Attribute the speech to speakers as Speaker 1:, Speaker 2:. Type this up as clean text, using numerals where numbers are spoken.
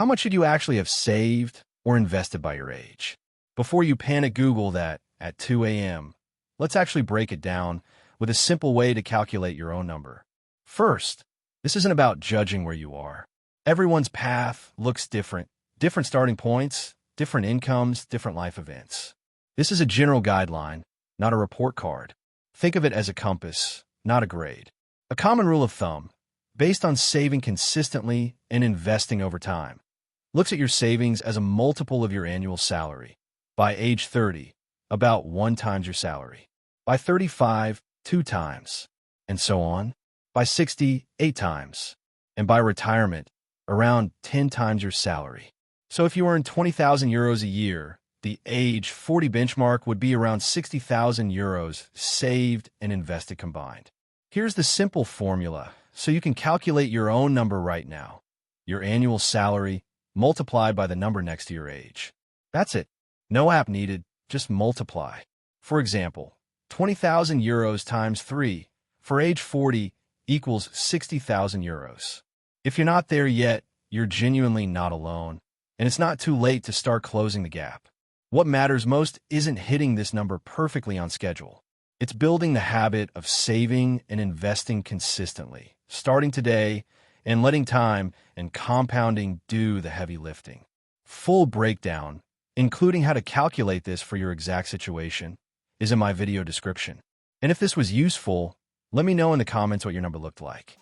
Speaker 1: much should you actually have saved or invested by your age? Before you panic Google that at 2 a.m., let's actually break it down with a simple way to calculate your own number. First, this isn't about judging where you are. Everyone's path looks different. Different starting points, different incomes, different life events. This is a general guideline, not a report card. Think of it as a compass, not a grade. A common rule of thumb, based on saving consistently and investing over time, looks at your savings as a multiple of your annual salary. By age 30, about 1 times your salary. By 35, 2 times, and so on. By 60, 8 times. And by retirement, around 10 times your salary. So if you earn 20,000 euros a year, the age 40 benchmark would be around 60,000 euros saved and invested combined. Here's the simple formula, so you can calculate your own number right now. Your annual salary multiplied by the number next to your age. That's it. No app needed, just multiply. For example, 20,000 euros times 3 for age 40 equals 60,000 euros. If you're not there yet, you're genuinely not alone, and it's not too late to start closing the gap. What matters most isn't hitting this number perfectly on schedule. It's building the habit of saving and investing consistently, starting today and letting time and compounding do the heavy lifting. Full breakdown, including how to calculate this for your exact situation, is in my video description. And if this was useful, let me know in the comments what your number looked like.